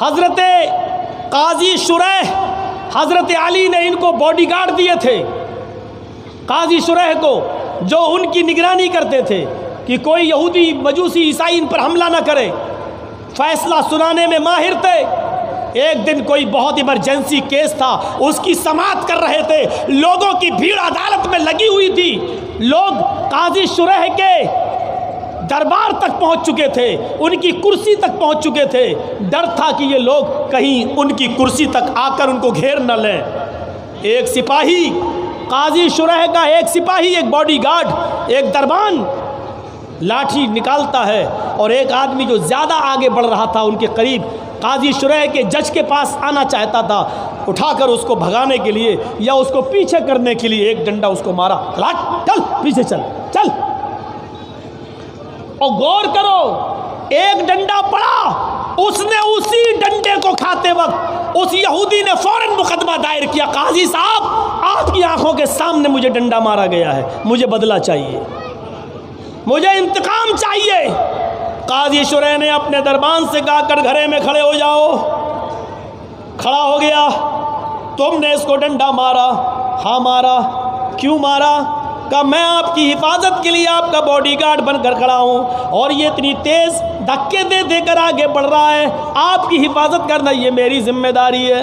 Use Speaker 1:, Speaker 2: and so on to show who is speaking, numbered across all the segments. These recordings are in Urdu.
Speaker 1: حضرت قاضی شریح، حضرت علی نے ان کو باڈی گارڈ دیے تھے، قاضی شریح کو، جو ان کی نگرانی کرتے تھے کہ کوئی یہودی مجوسی عیسائی ان پر حملہ نہ کرے، فیصلہ سنانے میں ماہر تھے۔ ایک دن کوئی بہت ایمرجنسی کیس تھا، اس کی سماعت کر رہے تھے، لوگوں کی بھیڑ عدالت میں لگی ہوئی تھی، لوگ قاضی شریح کے دربار تک پہنچ چکے تھے، ان کی کرسی تک پہنچ چکے تھے، ڈر تھا کہ یہ لوگ کہیں ان کی کرسی تک آ کر ان کو گھیر نہ لیں۔ ایک سپاہی، قاضی شریح کا ایک سپاہی، ایک باڈی گارڈ، ایک دربان لاٹھی نکالتا ہے، اور ایک آدمی جو زیادہ آگے بڑھ رہا تھا ان کے قریب، قاضی شریح کے جج کے پاس آنا چاہتا تھا، اٹھا کر اس کو بھگانے کے لیے یا اس کو پیچھے کرنے کے لیے ایک ڈنڈا اس کو مارا، چل پیچھے چل چل۔ اور غور کرو، ایک ڈنڈا پڑا، اس نے اسی ڈنڈے کو کھاتے وقت اس یہودی نے فوراً مقدمہ دائر کیا، قاضی صاحب آپ کی آنکھوں کے سامنے مجھے ڈنڈا مارا گیا ہے، مجھے بدلہ چاہیے، مجھے انتقام چاہیے۔ قاضی شریح نے اپنے دربان سے کہا کر گھرے میں کھڑے ہو جاؤ۔ کھڑا ہو گیا، تم نے اس کو ڈنڈا مارا؟ ہاں مارا۔ کیوں مارا؟ کہ میں آپ کی حفاظت کے لیے آپ کا باڈی گارڈ بن کر کھڑا ہوں، اور یہ اتنی تیز دھکے دے دے کر آگے بڑھ رہا ہے، آپ کی حفاظت کرنا یہ میری ذمہ داری ہے۔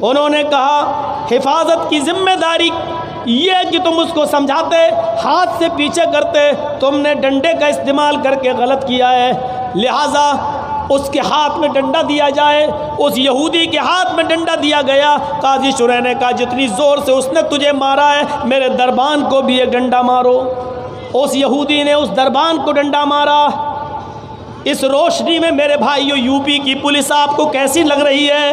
Speaker 1: انہوں نے کہا حفاظت کی ذمہ داری یہ کہ تم اس کو سمجھاتے، ہاتھ سے پیچھے کرتے، تم نے ڈنڈے کا استعمال کر کے غلط کیا ہے، لہٰذا اس کے ہاتھ میں ڈنڈا دیا جائے۔ اس یہودی کے ہاتھ میں ڈنڈا دیا گیا۔ قاضی شریح نے کہا جتنی زور سے اس نے تجھے مارا ہے، میرے دربان کو بھی ایک ڈنڈا مارو۔ اس یہودی نے اس دربان کو ڈنڈا مارا۔ اس روشنی میں میرے بھائیو یو پی کی پولیس آپ کو کیسی لگ رہی ہے؟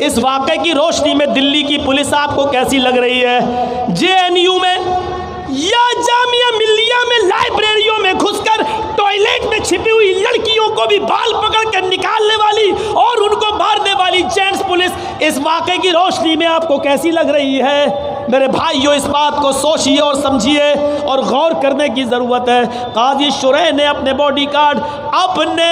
Speaker 1: اس واقعے کی روشنی میں دلی کی پولیس آپ کو کیسی لگ رہی ہے؟ جے این یو میں یا جامعہ ملیہ میں لائبریریوں میں گھس کر ٹوائلٹ میں چھپی ہوئی لڑکیوں کو بھی بال پکڑ کر نکالنے والی اور ان کو مارنے والی جینٹس پولیس اس واقعے کی روشنی میں آپ کو کیسی لگ رہی ہے؟ میرے بھائیو اس بات کو سوچئے اور سمجھیے اور غور کرنے کی ضرورت ہے۔ قاضی شریح نے اپنے باڈی گارڈ اپنے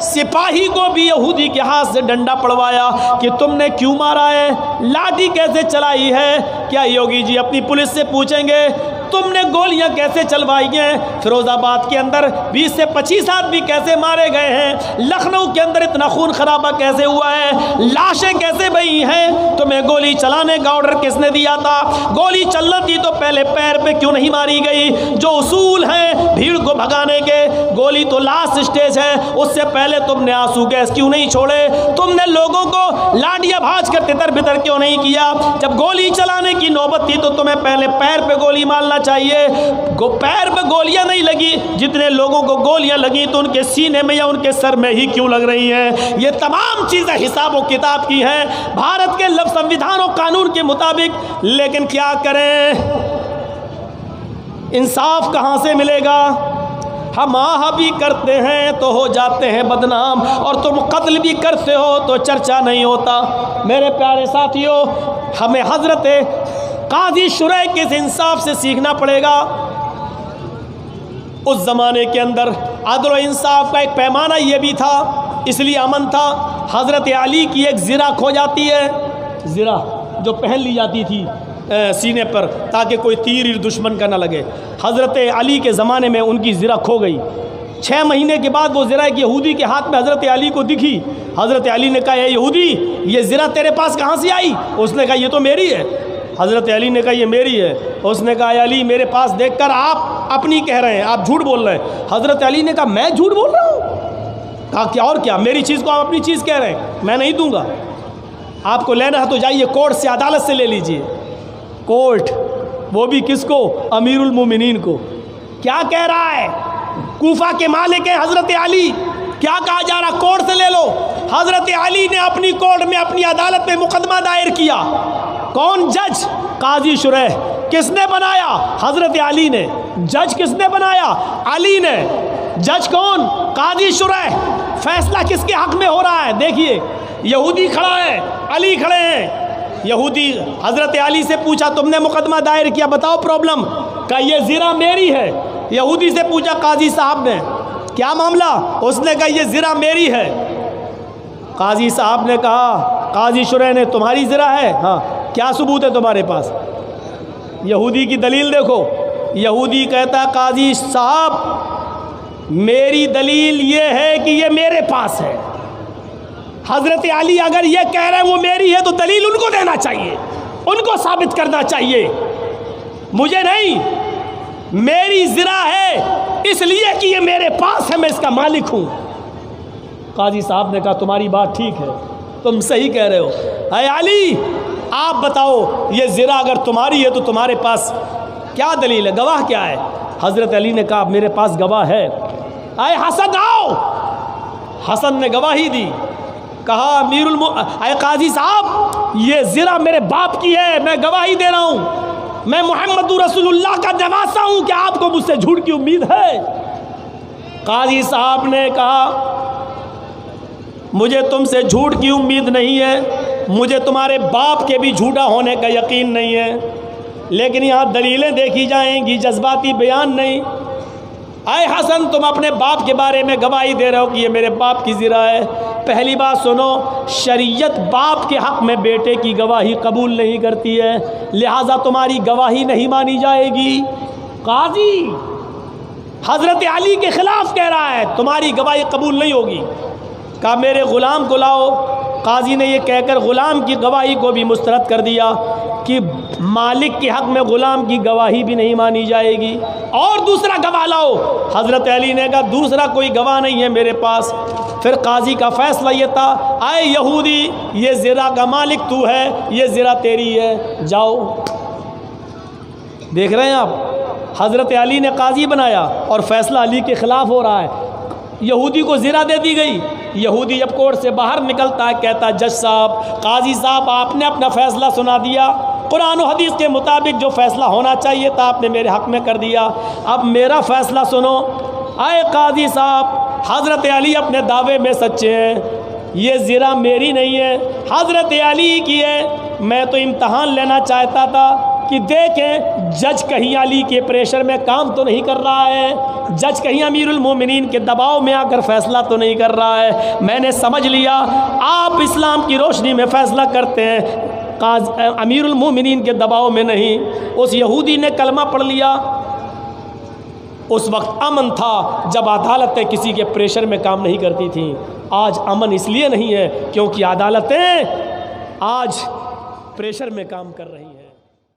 Speaker 1: سپاہی کو بھی یہودی کے ہاتھ سے ڈنڈا پڑوایا کہ تم نے کیوں مارا ہے، لاٹھی کیسے چلائی ہے؟ کیا یوگی جی اپنی پولیس سے پوچھیں گے تم نے گولیاں کیسے چلوائی ہیں؟ فیروز آباد کے اندر 20 سے 25 آدمی کیسے مارے گئے ہیں؟ لکھنؤ کے اندر اتنا خون خرابہ کیسے ہوا ہے؟ لاشیں کیسے بہی ہیں؟ تمہیں گولی چلانے کا آرڈر کس نے دیا تھا؟ گولی چلنا تھی تو پہلے پیر پہ کیوں نہیں ماری گئی؟ جو اصول ہیں بھیڑ کو بھگانے کے، گولی تو لاسٹ اسٹیج ہے، اس سے پہلے تم نے آنسو گیس کیوں نہیں چھوڑے؟ تم نے لوگوں کو لاٹیاں بھاج کر تتر بتر کیوں نہیں کیا؟ جب گولی چلانے کی نوبت تھی تو تمہیں پہلے پیر پہ گولی مارنا چاہیے۔ پیر پہ گولیاں نہیں لگی، جتنے لوگوں کو گولیاں لگی تو ان کے سینے میں یا ان کے سر میں ہی کیوں لگ رہی ہیں؟ یہ تمام چیزیں حساب و کتاب کی ہیں بھارت کے سنویدھان و قانون کے مطابق، لیکن کیا کریں؟ انصاف کہاں سے ملے گا؟ ہم آہ بھی کرتے ہیں تو ہو جاتے ہیں بدنام، اور تم قتل بھی کرتے ہو تو چرچا نہیں ہوتا۔ میرے پیارے ساتھیوں، ہمیں حضرت قاضی شریح کے انصاف سے سیکھنا پڑے گا۔ اس زمانے کے اندر عدل و انصاف کا ایک پیمانہ یہ بھی تھا، اس لیے امن تھا۔ حضرت علی کی ایک زرہ کھو جاتی ہے، زرہ جو پہن لی جاتی تھی سینے پر تاکہ کوئی تیر دشمن کا نہ لگے، حضرت علی کے زمانے میں ان کی زرہ کھو گئی۔ 6 مہینے کے بعد وہ زرہ ایک یہودی کے ہاتھ میں حضرت علی کو دکھی۔ حضرت علی نے کہا اے یہودی، یہ زرہ تیرے پاس کہاں سے آئی؟ اس نے کہا یہ تو میری ہے۔ حضرت علی نے کہا یہ میری ہے۔ اس نے کہا اے علی، میرے پاس دیکھ کر آپ اپنی کہہ رہے ہیں، آپ جھوٹ بول رہے ہیں۔ حضرت علی نے کہا میں جھوٹ بول رہا ہوں؟ کہا کیا اور کیا، میری چیز کو آپ اپنی چیز کہہ رہے ہیں، میں نہیں دوں گا۔ آپ کو لینا ہے تو جائیے کورٹ سے، عدالت سے لے لیجئے۔ کورٹ، وہ بھی کس کو؟ امیر المومنین کو۔ کیا کہہ رہا ہے؟ کوفہ کے مالک ہیں حضرت علی، کیا کہا جا رہا؟ کورٹ سے لے لو۔ حضرت علی نے اپنی کورٹ میں، اپنی عدالت میں مقدمہ دائر کیا۔ کون جج؟ قاضی شریح۔ کس نے بنایا؟ حضرت علی نے۔ جج کس نے بنایا؟ علی نے۔ جج کون؟ قاضی شریح۔ فیصلہ کس کے حق میں ہو رہا ہے؟ دیکھیے، یہودی کھڑا ہے، علی کھڑے ہیں۔ یہودی حضرت علی سے پوچھا تم نے مقدمہ دائر کیا، بتاؤ پرابلم؟ کہا یہ زرہ میری ہے۔ یہودی سے پوچھا قاضی صاحب نے کیا معاملہ؟ اس نے کہا یہ زرہ میری ہے۔ قاضی صاحب نے کہا قاضی شرح نے تمہاری زرہ ہے؟ ہاں۔ کیا ثبوت ہے تمہارے پاس؟ یہودی کی دلیل دیکھو۔ یہودی کہتا قاضی صاحب میری دلیل یہ ہے کہ یہ میرے پاس ہے۔ حضرت علی اگر یہ کہہ رہے ہیں وہ میری ہے تو دلیل ان کو دینا چاہیے، ان کو ثابت کرنا چاہیے، مجھے نہیں۔ میری زرہ ہے اس لیے کہ یہ میرے پاس ہے، میں اس کا مالک ہوں۔ قاضی صاحب نے کہا تمہاری بات ٹھیک ہے، تم صحیح کہہ رہے ہو۔ اے علی آپ بتاؤ یہ زرہ اگر تمہاری ہے تو تمہارے پاس کیا دلیل ہے، گواہ کیا ہے؟ حضرت علی نے کہا میرے پاس گواہ ہے۔ اے حسن آؤ۔ حسن نے گواہی دی، کہا اے قاضی صاحب یہ زرہ میرے باپ کی ہے، میں گواہی دے رہا ہوں، میں محمد رسول اللہ کا نواسا ہوں، کہ آپ کو مجھ سے جھوٹ کی امید ہے؟ قاضی صاحب نے کہا مجھے تم سے جھوٹ کی امید نہیں ہے، مجھے تمہارے باپ کے بھی جھوٹا ہونے کا یقین نہیں ہے، لیکن یہاں دلیلیں دیکھی جائیں گی، جذباتی بیان نہیں۔ اے حسن تم اپنے باپ کے بارے میں گواہی دے رہے ہو کہ یہ میرے باپ کی زرہ ہے۔ پہلی بات سنو، شریعت باپ کے حق میں بیٹے کی گواہی قبول نہیں کرتی ہے، لہٰذا تمہاری گواہی نہیں مانی جائے گی۔ قاضی حضرت علی کے خلاف کہہ رہا ہے تمہاری گواہی قبول نہیں ہوگی۔ کہا میرے غلام کو لاؤ۔ قاضی نے یہ کہہ کر غلام کی گواہی کو بھی مسترد کر دیا کہ مالک کے حق میں غلام کی گواہی بھی نہیں مانی جائے گی، اور دوسرا گواہ لاؤ۔ حضرت علی نے کہا دوسرا کوئی گواہ نہیں ہے میرے پاس۔ پھر قاضی کا فیصلہ یہ تھا اے یہودی یہ زرہ کا مالک تو ہے، یہ زرہ تیری ہے، جاؤ۔ دیکھ رہے ہیں آپ، حضرت علی نے قاضی بنایا اور فیصلہ علی کے خلاف ہو رہا ہے۔ یہودی کو زرہ دے دی گئی۔ یہودی جب کورٹ سے باہر نکلتا ہے کہتا ہے جج صاحب، قاضی صاحب آپ نے اپنا فیصلہ سنا دیا، قرآن و حدیث کے مطابق جو فیصلہ ہونا چاہیے تھا آپ نے میرے حق میں کر دیا، اب میرا فیصلہ سنو۔ اے قاضی صاحب حضرت علی اپنے دعوے میں سچے ہیں، یہ زرہ میری نہیں ہے، حضرت علی کی ہے۔ میں تو امتحان لینا چاہتا تھا کہ دیکھیں جج کہیں علی کے پریشر میں کام تو نہیں کر رہا ہے، جج کہیں امیر المومنین کے دباؤ میں آ کر فیصلہ تو نہیں کر رہا ہے۔ میں نے سمجھ لیا آپ اسلام کی روشنی میں فیصلہ کرتے ہیں، امیر المومنین کے دباؤ میں نہیں۔ اس یہودی نے کلمہ پڑھ لیا۔ اس وقت امن تھا جب عدالتیں کسی کے پریشر میں کام نہیں کرتی تھیں، آج امن اس لیے نہیں ہے کیونکہ عدالتیں آج پریشر میں کام کر رہی ہیں۔